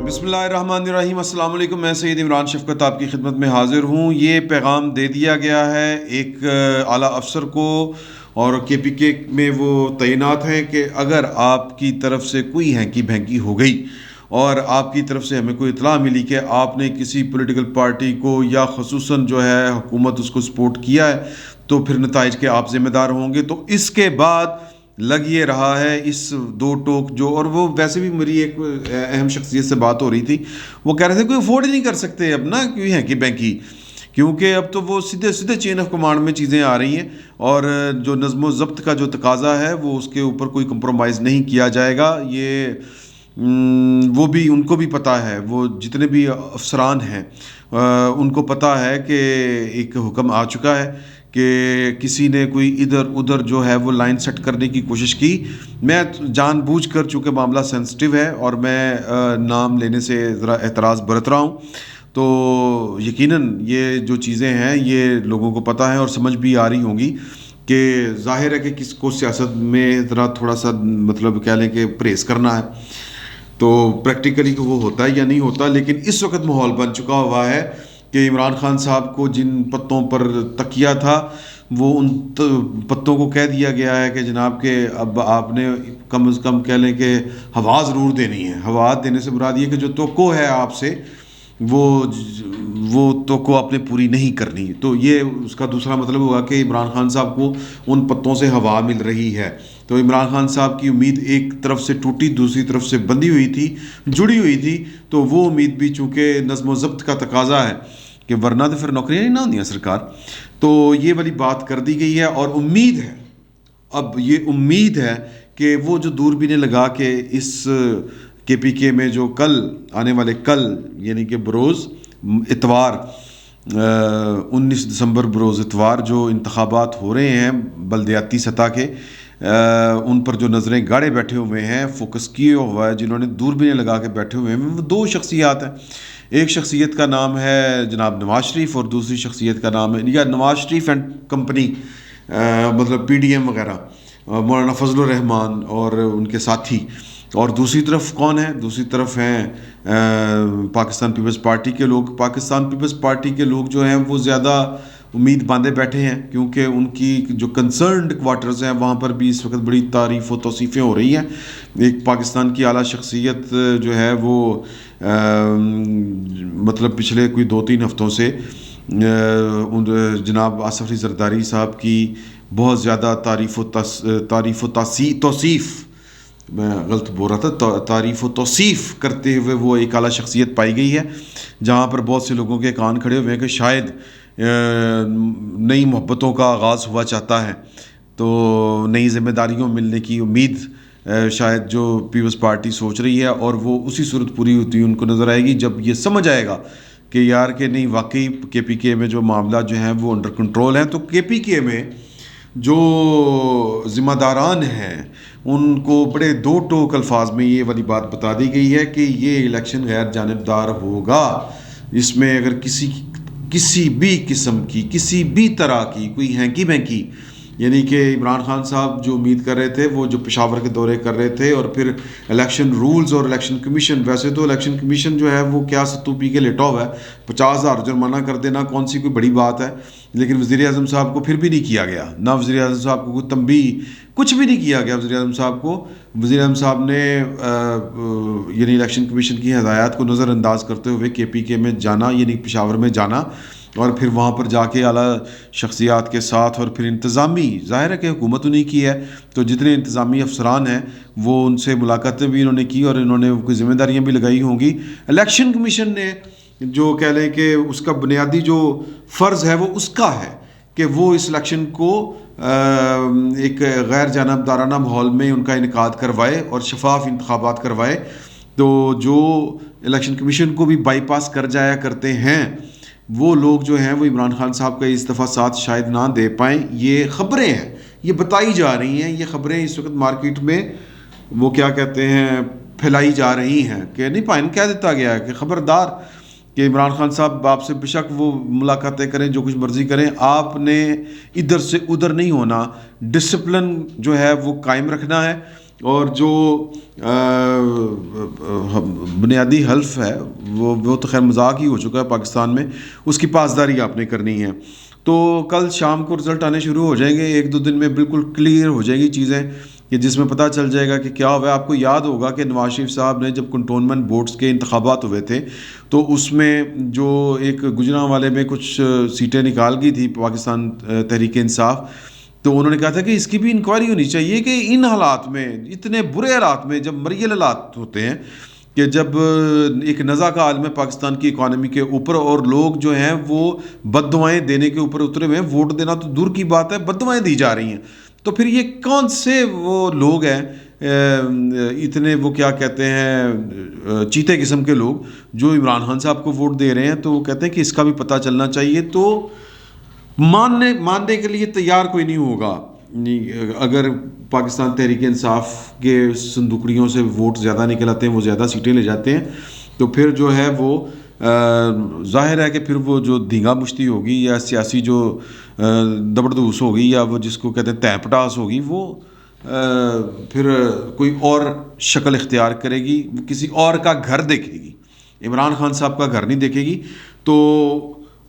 بسم اللہ الرحمن الرحیم۔ السلام علیکم، میں سید عمران شفقت آپ کی خدمت میں حاضر ہوں۔ یہ پیغام دے دیا گیا ہے ایک اعلیٰ افسر کو، اور کے پی کے میں وہ تعینات ہیں کہ اگر آپ کی طرف سے کوئی ہینکی بھینکی ہو گئی اور آپ کی طرف سے ہمیں کوئی اطلاع ملی کہ آپ نے کسی پولیٹیکل پارٹی کو یا خصوصاً جو ہے حکومت اس کو سپورٹ کیا ہے، تو پھر نتائج کے آپ ذمہ دار ہوں گے۔ تو اس کے بعد لگ یہ رہا ہے اس دو ٹوک جو، اور وہ ویسے بھی میری ایک اہم شخصیت سے بات ہو رہی تھی، وہ کہہ رہے تھے کوئی افورڈ ہی نہیں کر سکتے اب نا کیوں ہیں کہ بینکی، کیونکہ اب تو وہ سیدھے چین آف کمانڈ میں چیزیں آ رہی ہیں، اور جو نظم و ضبط کا جو تقاضا ہے وہ اس کے اوپر کوئی کمپرومائز نہیں کیا جائے گا۔ یہ وہ بھی ان کو بھی پتہ ہے، وہ جتنے بھی افسران ہیں ان کو پتہ ہے کہ ایک حکم آ چکا ہے کہ کسی نے کوئی ادھر ادھر جو ہے وہ لائن سیٹ کرنے کی کوشش کی۔ میں جان بوجھ کر، چونکہ معاملہ سینسٹیو ہے اور میں نام لینے سے ذرا اعتراض برت رہا ہوں، تو یقیناً یہ جو چیزیں ہیں یہ لوگوں کو پتہ ہے اور سمجھ بھی آ رہی ہوں گی کہ ظاہر ہے کہ کس کو سیاست میں ذرا تھوڑا سا مطلب کہہ لیں کہ پریز کرنا ہے، تو پریکٹیکلی وہ ہوتا ہے یا نہیں ہوتا، لیکن اس وقت ماحول بن چکا ہوا ہے کہ عمران خان صاحب کو جن پتوں پر تکیہ تھا وہ ان پتوں کو کہہ دیا گیا ہے کہ جناب کہ اب آپ نے کم از کم کہہ لیں کہ ہوا ضرور دینی ہے۔ ہوا دینے سے مراد یہ کہ جو توقع ہے آپ سے وہ توقع آپ نے پوری نہیں کرنی، تو یہ اس کا دوسرا مطلب ہوگا کہ عمران خان صاحب کو ان پتوں سے ہوا مل رہی ہے۔ تو عمران خان صاحب کی امید ایک طرف سے ٹوٹی، دوسری طرف سے بندھی ہوئی تھی، جڑی ہوئی تھی، تو وہ امید بھی چونکہ نظم و ضبط کا تقاضا ہے کہ ورنہ تو پھر نوکریاں نہیں نہ ہوندیاں سرکار، تو یہ والی بات کر دی گئی ہے۔ اور امید ہے، اب یہ امید ہے کہ وہ جو دوربینیں لگا کے اس کے پی کے میں جو کل آنے والے کل یعنی کہ بروز اتوار 19 دسمبر بروز اتوار جو انتخابات ہو رہے ہیں بلدیاتی سطح کے، ان پر جو نظریں گاڑے بیٹھے ہوئے ہیں، فوکس کیے ہوا ہے، جنہوں نے دوربینیں لگا کے بیٹھے ہوئے ہیں، وہ دو شخصیات ہیں۔ ایک شخصیت کا نام ہے جناب نواز شریف، اور دوسری شخصیت کا نام ہے یا نواز شریف اینڈ کمپنی، مطلب پی ڈی ایم وغیرہ، مولانا فضل الرحمان اور ان کے ساتھی۔ اور دوسری طرف کون ہے؟ دوسری طرف ہیں پاکستان پیپلز پارٹی کے لوگ۔ پاکستان پیپلز پارٹی کے لوگ جو ہیں وہ زیادہ امید باندھے بیٹھے ہیں، کیونکہ ان کی جو کنسرنڈ کوارٹرز ہیں وہاں پر بھی اس وقت بڑی تعریف و توصیفیں ہو رہی ہیں۔ ایک پاکستان کی اعلیٰ شخصیت جو ہے وہ مطلب پچھلے کوئی 2-3 ہفتوں سے جناب آصف علی زرداری صاحب کی بہت زیادہ تعریف و توصیف، میں غلط بول رہا تھا، تعریف و توصیف کرتے ہوئے وہ ایک اعلیٰ شخصیت پائی گئی ہے، جہاں پر بہت سے لوگوں کے کان کھڑے ہوئے ہیں کہ شاید نئی محبتوں کا آغاز ہوا چاہتا ہے، تو نئی ذمہ داریوں ملنے کی امید شاید جو پیپلز پارٹی سوچ رہی ہے، اور وہ اسی صورت پوری ہوتی ان کو نظر آئے گی جب یہ سمجھ آئے گا کہ یار کہ نہیں واقعی کے پی کے میں جو معاملات جو ہیں وہ انڈر کنٹرول ہیں۔ تو کے پی کے میں جو ذمہ داران ہیں ان کو بڑے دو ٹوک الفاظ میں یہ والی بات بتا دی گئی ہے کہ یہ الیکشن غیر جانبدار ہوگا، اس میں اگر کسی بھی قسم کی کسی بھی طرح کی کوئی ہینکی بینکی، یعنی کہ عمران خان صاحب جو امید کر رہے تھے، وہ جو پشاور کے دورے کر رہے تھے، اور پھر الیکشن رولز اور الیکشن کمیشن، ویسے تو الیکشن کمیشن جو ہے وہ کیا ستو پی کے لیٹا ہوا ہے، 50,000 جرمانہ کر دینا کون سی کوئی بڑی بات ہے، لیکن وزیر اعظم صاحب کو پھر بھی نہیں کیا گیا، نہ وزیر اعظم صاحب کو کوئی تنبیہ، کچھ بھی نہیں کیا گیا وزیر اعظم صاحب کو۔ وزیر اعظم صاحب نے یعنی الیکشن کمیشن کی ہدایات کو نظر انداز کرتے ہوئے کے پی کے میں جانا، یعنی پشاور میں جانا، اور پھر وہاں پر جا کے اعلیٰ شخصیات کے ساتھ، اور پھر انتظامی، ظاہر ہے کہ حکومت انہیں کی ہے، تو جتنے انتظامی افسران ہیں وہ ان سے ملاقاتیں بھی انہوں نے کی، اور انہوں نے کوئی ذمہ داریاں بھی لگائی ہوں گی۔ الیکشن کمیشن نے جو کہہ لیں کہ اس کا بنیادی جو فرض ہے وہ اس کا ہے کہ وہ اس الیکشن کو ایک غیر جانبدارانہ ماحول میں ان کا انعقاد کروائے اور شفاف انتخابات کروائے۔ تو جو الیکشن کمیشن کو بھی بائی پاس کر جایا کرتے ہیں وہ لوگ جو ہیں وہ عمران خان صاحب کا اس دفعہ ساتھ شاید نہ دے پائیں۔ یہ خبریں ہیں، یہ بتائی جا رہی ہیں، یہ خبریں اس وقت مارکیٹ میں وہ کیا کہتے ہیں پھیلائی جا رہی ہیں کہ نہیں پائن کہہ دیتا گیا ہے کہ خبردار کہ عمران خان صاحب آپ سے بشک وہ ملاقاتیں کریں، جو کچھ مرضی کریں، آپ نے ادھر سے ادھر نہیں ہونا، ڈسپلن جو ہے وہ قائم رکھنا ہے، اور جو بنیادی حلف ہے وہ تو خیر مذاق ہی ہو چکا ہے پاکستان میں، اس کی پاسداری آپ نے کرنی ہے. تو کل شام کو رزلٹ آنے شروع ہو جائیں گے، 1-2 دن میں بالکل کلیئر ہو جائیں گی چیزیں، کہ جس میں پتہ چل جائے گا کہ کیا ہوا ہے. آپ کو یاد ہوگا کہ نواز شریف صاحب نے جب کنٹونمنٹ بورڈز کے انتخابات ہوئے تھے تو اس میں جو ایک گجرانوالے میں کچھ سیٹیں نکال گئی تھی پاکستان تحریک انصاف، تو انہوں نے کہا تھا کہ اس کی بھی انکوائری ہونی چاہیے کہ ان حالات میں، اتنے برے حالات میں، جب مریل حالات ہوتے ہیں، کہ جب ایک نزا کا عالم ہے پاکستان کی اکانومی کے اوپر اور لوگ جو ہیں وہ بد دعائیں دینے کے اوپر اترے ہوئے ہیں، ووٹ دینا تو دور کی بات ہے، بد دعائیں دی جا رہی ہیں. تو پھر یہ کون سے وہ لوگ ہیں اتنے وہ کیا کہتے ہیں چیتے قسم کے لوگ جو عمران خان صاحب کو ووٹ دے رہے ہیں؟ تو وہ کہتے ہیں کہ اس کا بھی پتہ چلنا چاہیے. تو ماننے کے لیے تیار کوئی نہیں ہوگا اگر پاکستان تحریک انصاف کے صندوقڑیوں سے ووٹ زیادہ نکل آتے ہیں، وہ زیادہ سیٹیں لے جاتے ہیں، تو پھر جو ہے وہ ظاہر ہے کہ پھر وہ جو دھینگا مشتی ہوگی یا سیاسی جو دبڑدوس ہوگی یا وہ جس کو کہتے ہیں تہ پٹاس ہوگی، وہ پھر کوئی اور شکل اختیار کرے گی، کسی اور کا گھر دیکھے گی، عمران خان صاحب کا گھر نہیں دیکھے گی. تو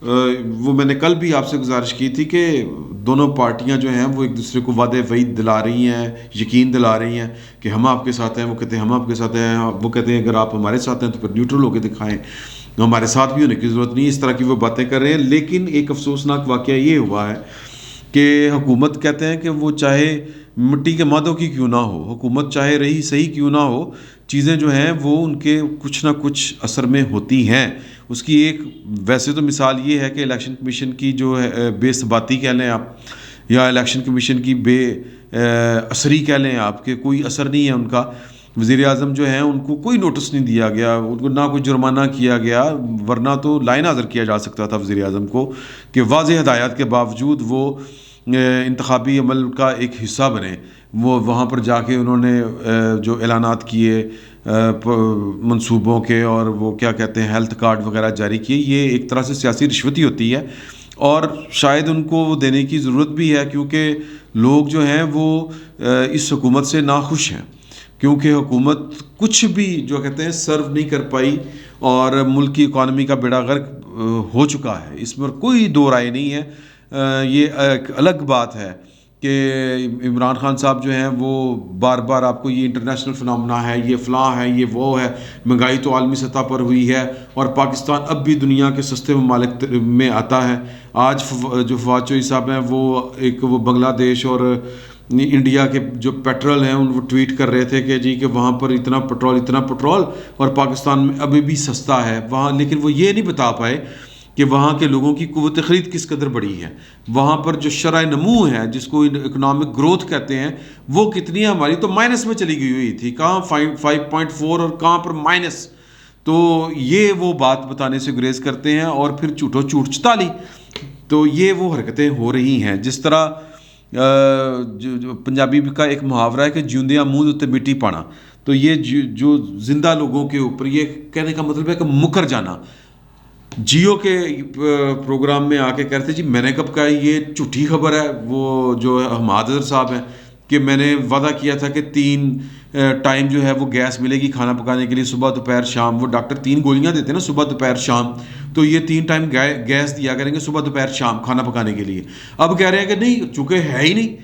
وہ میں نے کل بھی آپ سے گزارش کی تھی کہ دونوں پارٹیاں جو ہیں وہ ایک دوسرے کو وعدے وعید دلا رہی ہیں، یقین دلا رہی ہیں کہ ہم آپ کے ساتھ ہیں. وہ کہتے ہیں ہم آپ کے ساتھ ہیں، وہ کہتے ہیں اگر آپ ہمارے ساتھ ہیں تو پھر نیوٹرل ہو کے دکھائیں، ہمارے ساتھ بھی ہونے کی ضرورت نہیں. اس طرح کی وہ باتیں کر رہے ہیں. لیکن ایک افسوسناک واقعہ یہ ہوا ہے کہ حکومت کہتے ہیں کہ وہ چاہے مٹی کے مادوں کی کیوں نہ ہو، حکومت چاہے رہی صحیح کیوں نہ ہو، چیزیں جو ہیں وہ ان کے کچھ نہ کچھ اثر میں ہوتی ہیں. اس کی ایک ویسے تو مثال یہ ہے کہ الیکشن کمیشن کی جو ہے بے ثباتی کہہ لیں آپ، یا الیکشن کمیشن کی بے اثری کہہ لیں آپ، کہ کوئی اثر نہیں ہے ان کا. وزیر اعظم جو ہیں ان کو کوئی نوٹس نہیں دیا گیا، ان کو نہ کوئی جرمانہ کیا گیا، ورنہ تو لائن حاضر کیا جا سکتا تھا وزیر اعظم کو کہ واضح ہدایات کے باوجود وہ انتخابی عمل کا ایک حصہ بنے. وہ وہاں پر جا کے انہوں نے جو اعلانات کیے منصوبوں کے، اور وہ کیا کہتے ہیں ہیلتھ کارڈ وغیرہ جاری کیے، یہ ایک طرح سے سیاسی رشوت ہی ہوتی ہے. اور شاید ان کو وہ دینے کی ضرورت بھی ہے، کیونکہ لوگ جو ہیں وہ اس حکومت سے ناخوش ہیں، کیونکہ حکومت کچھ بھی جو کہتے ہیں سرو نہیں کر پائی، اور ملک کی اکانومی کا بیڑا غرق ہو چکا ہے. اس میں کوئی دو رائے نہیں ہے. یہ ایک الگ بات ہے کہ عمران خان صاحب جو ہیں وہ بار بار آپ کو یہ انٹرنیشنل فنامنا ہے، یہ فلاں ہے، یہ وہ ہے، مہنگائی تو عالمی سطح پر ہوئی ہے اور پاکستان اب بھی دنیا کے سستے ممالک میں آتا ہے. آج جو فواد چوہدری صاحب ہیں وہ بنگلہ دیش اور انڈیا کے جو پیٹرول ہیں وہ ٹویٹ کر رہے تھے کہ جی کہ وہاں پر اتنا پٹرول اور پاکستان میں ابھی بھی سستا ہے وہاں. لیکن وہ یہ نہیں بتا پائے کہ وہاں کے لوگوں کی قوت خرید کس قدر بڑی ہے، وہاں پر جو شرح نمو ہے جس کو اکنامک گروتھ کہتے ہیں وہ کتنی ہے. ہماری تو مائنس میں چلی گئی ہوئی تھی، کہاں 5.4 اور کہاں پر مائنس. تو یہ وہ بات بتانے سے گریز کرتے ہیں اور پھر جھوٹو جھوٹ چتالی. تو یہ وہ حرکتیں ہو رہی ہیں. جس طرح پنجابی کا ایک محاورہ ہے کہ جیوندیاں منہ اتے مٹی پانا. تو یہ جو زندہ لوگوں کے اوپر یہ کہنے کا مطلب ہے کہ مکر جانا. جیو کے پروگرام میں آ کے کہتے جی میں نے کب کہا یہ جھوٹی خبر ہے. وہ جو حماد اظہر صاحب ہیں کہ میں نے وعدہ کیا تھا کہ 3 ٹائم جو ہے وہ گیس ملے گی کھانا پکانے کے لیے، صبح دوپہر شام. وہ ڈاکٹر 3 گولیاں دیتے ہیں نا، صبح دوپہر شام، تو یہ 3 ٹائم گیس دیا کریں گے صبح دوپہر شام کھانا پکانے کے لیے. اب کہہ رہے ہیں کہ نہیں چونکہ ہے ہی نہیں،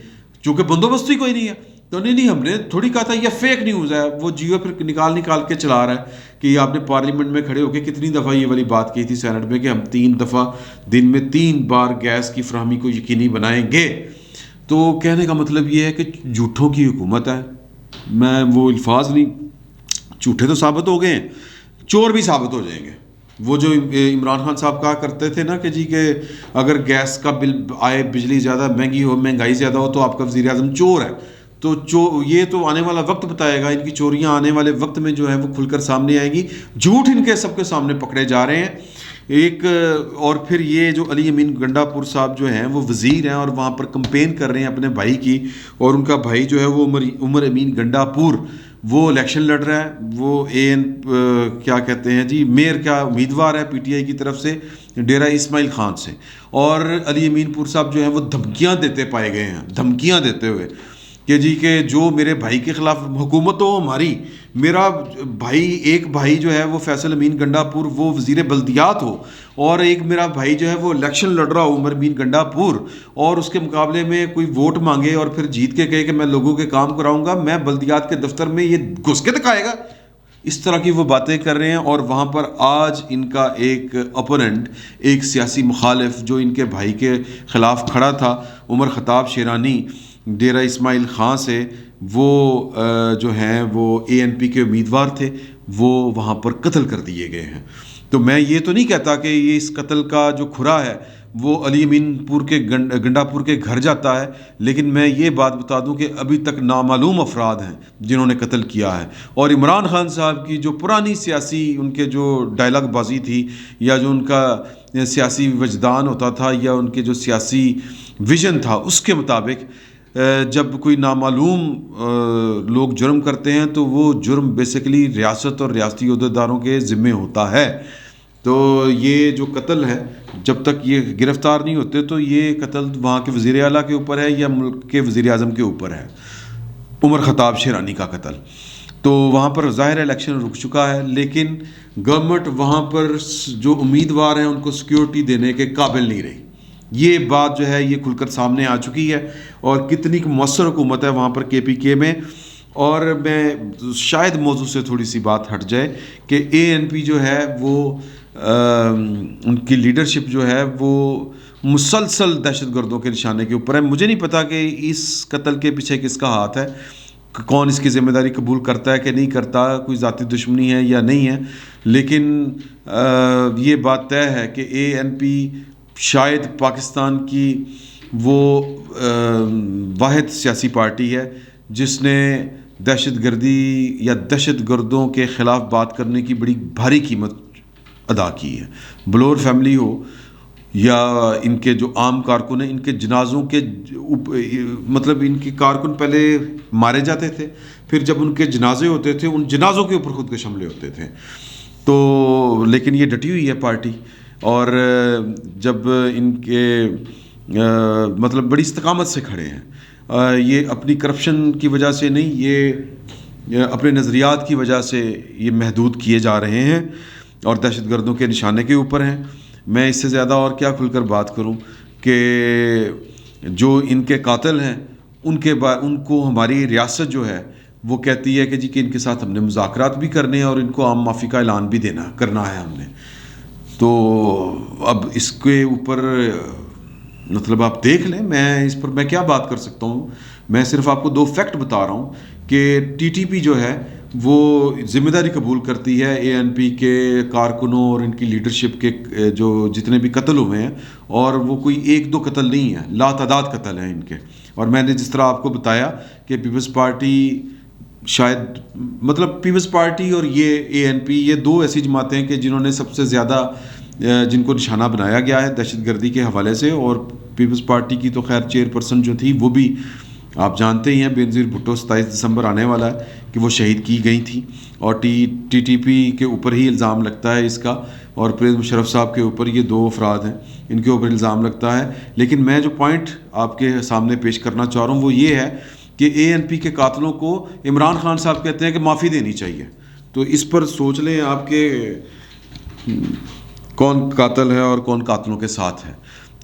چونکہ بندوبست ہی کوئی نہیں ہے. تو نہیں ہم نے تھوڑی کہا تھا، یہ فیک نیوز ہے. وہ جیو پھر نکال کے چلا رہا ہے کہ یہ آپ نے پارلیمنٹ میں کھڑے ہو کے کتنی دفعہ یہ والی بات کی تھی سینٹ میں کہ ہم 3 دفعہ دن میں 3 بار گیس کی فراہمی کو یقینی بنائیں گے. تو کہنے کا مطلب یہ ہے کہ جھوٹوں کی حکومت ہے. میں وہ الفاظ نہیں، جھوٹے تو ثابت ہو گئے ہیں، چور بھی ثابت ہو جائیں گے. وہ جو عمران خان صاحب کہا کرتے تھے نا کہ جی کہ اگر گیس کا بل آئے، بجلی زیادہ مہنگی ہو، مہنگائی زیادہ ہو تو آپ کا وزیر اعظم چور ہے. تو یہ تو آنے والا وقت بتائے گا. ان کی چوریاں آنے والے وقت میں جو ہے وہ کھل کر سامنے آئیں گی. جھوٹ ان کے سب کے سامنے پکڑے جا رہے ہیں. ایک اور پھر یہ جو علی امین گنڈا پور صاحب جو ہیں وہ وزیر ہیں اور وہاں پر کمپین کر رہے ہیں اپنے بھائی کی، اور ان کا بھائی جو ہے وہ عمر امین گنڈا پور وہ الیکشن لڑ رہا ہے. وہ کیا کہتے ہیں جی میئر کا امیدوار ہے پی ٹی آئی کی طرف سے ڈیرہ اسماعیل خان سے. اور علی امین پور صاحب جو ہیں وہ دھمکیاں دیتے پائے گئے ہیں، دھمکیاں دیتے ہوئے. کہ جی کہ جو میرے بھائی کے خلاف حکومت ہو ہماری، میرا بھائی ایک بھائی جو ہے وہ فیصل امین گنڈا پور وہ وزیر بلدیات ہو، اور ایک میرا بھائی جو ہے وہ الیکشن لڑ رہا ہو عمر امین گنڈا پور، اور اس کے مقابلے میں کوئی ووٹ مانگے اور پھر جیت کے کہے کہ میں لوگوں کے کام کراؤں گا، میں بلدیات کے دفتر میں یہ گھس کے دکھائے گا، اس طرح کی وہ باتیں کر رہے ہیں۔ اور وہاں پر آج ان کا ایک اپوننٹ، ایک سیاسی مخالف جو ان کے بھائی کے خلاف کھڑا تھا، عمر خطاب شیرانی ڈیرہ اسماعیل خان سے، وہ جو ہیں وہ ANP کے امیدوار تھے، وہ وہاں پر قتل کر دیے گئے ہیں۔ تو میں یہ تو نہیں کہتا کہ یہ اس قتل کا جو کھرا ہے وہ علی امین پور کے گنڈا پور کے گھر جاتا ہے، لیکن میں یہ بات بتا دوں کہ ابھی تک نامعلوم افراد ہیں جنہوں نے قتل کیا ہے۔ اور عمران خان صاحب کی جو پرانی سیاسی ان کے جو ڈائلاگ بازی تھی، یا جو ان کا سیاسی وجدان ہوتا تھا، یا ان کے جو سیاسی ویژن تھا، اس کے مطابق جب کوئی نامعلوم لوگ جرم کرتے ہیں تو وہ جرم بیسیکلی ریاست اور ریاستی عہدیداروں کے ذمے ہوتا ہے۔ تو یہ جو قتل ہے، جب تک یہ گرفتار نہیں ہوتے تو یہ قتل وہاں کے وزیر اعلیٰ کے اوپر ہے یا ملک کے وزیر اعظم کے اوپر ہے، عمر خطاب شیرانی کا قتل۔ تو وہاں پر ظاہر الیکشن رک چکا ہے، لیکن گورنمنٹ وہاں پر جو امیدوار ہیں ان کو سیکیورٹی دینے کے قابل نہیں رہی۔ یہ بات جو ہے یہ کھل کر سامنے آ چکی ہے، اور کتنی مؤثر حکومت ہے وہاں پر KPK میں۔ اور میں شاید موضوع سے تھوڑی سی بات ہٹ جائے کہ ANP جو ہے وہ ان کی لیڈرشپ جو ہے وہ مسلسل دہشت گردوں کے نشانے کے اوپر ہے۔ مجھے نہیں پتا کہ اس قتل کے پیچھے کس کا ہاتھ ہے، کون اس کی ذمہ داری قبول کرتا ہے کہ نہیں کرتا، کوئی ذاتی دشمنی ہے یا نہیں ہے، لیکن یہ بات طے ہے کہ ANP شاید پاکستان کی وہ واحد سیاسی پارٹی ہے جس نے دہشت گردی یا دہشت گردوں کے خلاف بات کرنے کی بڑی بھاری قیمت ادا کی ہے۔ بلور فیملی ہو یا ان کے جو عام کارکن ہیں، ان کے جنازوں کے مطلب ان کے کارکن پہلے مارے جاتے تھے، پھر جب ان کے جنازے ہوتے تھے ان جنازوں کے اوپر خودکش حملے ہوتے تھے۔ تو لیکن یہ ڈٹی ہوئی ہے پارٹی، اور جب ان کے مطلب بڑی استقامت سے کھڑے ہیں، یہ اپنی کرپشن کی وجہ سے نہیں، یہ اپنے نظریات کی وجہ سے یہ محدود کیے جا رہے ہیں اور دہشت گردوں کے نشانے کے اوپر ہیں۔ میں اس سے زیادہ اور کیا کھل کر بات کروں کہ جو ان کے قاتل ہیں ان کو ہماری ریاست جو ہے وہ کہتی ہے کہ جی کہ ان کے ساتھ ہم نے مذاکرات بھی کرنے ہیں اور ان کو عام معافی کا اعلان بھی کرنا ہے ہم نے۔ تو اب اس کے اوپر مطلب آپ دیکھ لیں، میں اس پر میں کیا بات کر سکتا ہوں، میں صرف آپ کو 2 فیکٹ بتا رہا ہوں کہ TTP جو ہے وہ ذمہ داری قبول کرتی ہے ANP کے کارکنوں اور ان کی لیڈرشپ کے جو جتنے بھی قتل ہوئے ہیں، اور وہ کوئی 1-2 قتل نہیں ہیں، لا تعداد قتل ہیں ان کے۔ اور میں نے جس طرح آپ کو بتایا کہ پیپلز پارٹی شاید مطلب پیپلز پارٹی اور یہ ANP، یہ 2 ایسی جماعتیں ہیں کہ جنہوں نے سب سے زیادہ جن کو نشانہ بنایا گیا ہے دہشت گردی کے حوالے سے۔ اور پیپلز پارٹی کی تو خیر چیئرپرسن جو تھی وہ بھی آپ جانتے ہی ہیں، بینظیر بھٹو 27 دسمبر آنے والا ہے کہ وہ شہید کی گئی تھیں، اور TTP کے اوپر ہی الزام لگتا ہے اس کا، اور پرویز مشرف صاحب کے اوپر یہ 2 افراد ہیں ان کے اوپر الزام لگتا ہے۔ لیکن میں جو پوائنٹ آپ کے سامنے پیش کرنا چاہ رہا ہوں وہ یہ ہے کہ ANP کے قاتلوں کو عمران خان صاحب کہتے ہیں کہ معافی دینی چاہیے۔ تو اس پر سوچ لیں آپ کے کون قاتل ہے اور کون قاتلوں کے ساتھ ہے۔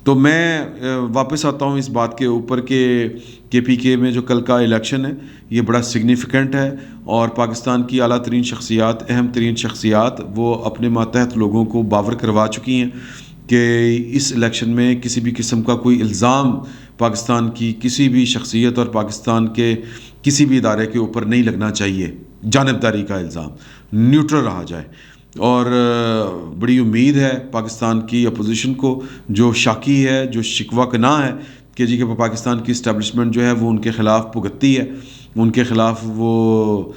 تو میں واپس آتا ہوں اس بات کے اوپر کہ KPK میں جو کل کا الیکشن ہے یہ بڑا سگنیفیکنٹ ہے، اور پاکستان کی اعلیٰ ترین شخصیات، اہم ترین شخصیات وہ اپنے ماتحت لوگوں کو باور کروا چکی ہیں کہ اس الیکشن میں کسی بھی قسم کا کوئی الزام پاکستان کی کسی بھی شخصیت اور پاکستان کے کسی بھی ادارے کے اوپر نہیں لگنا چاہیے، جانبداری کا الزام، نیوٹرل رہا جائے۔ اور بڑی امید ہے پاکستان کی اپوزیشن کو، جو شاکی ہے، جو شکوہ کنا ہے کہ جی کہ پاکستان کی اسٹیبلشمنٹ جو ہے وہ ان کے خلاف بھگتتی ہے، ان کے خلاف وہ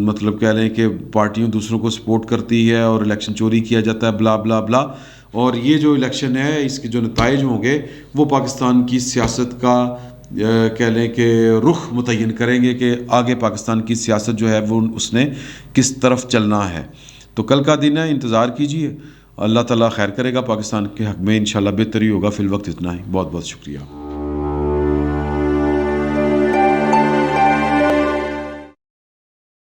مطلب کہہ لیں کہ پارٹیوں دوسروں کو سپورٹ کرتی ہے اور الیکشن چوری کیا جاتا ہے، بلا بلا بلا۔ اور یہ جو الیکشن ہے اس کے جو نتائج ہوں گے وہ پاکستان کی سیاست کا کہہ لیں کہ رخ متعین کریں گے کہ آگے پاکستان کی سیاست جو ہے وہ اس نے کس طرف چلنا ہے۔ تو کل کا دن ہے، انتظار کیجئے، اللہ تعالیٰ خیر کرے گا پاکستان کے حق میں، انشاءاللہ بہتر ہی ہوگا۔ فی الوقت اتنا ہی، بہت بہت شکریہ۔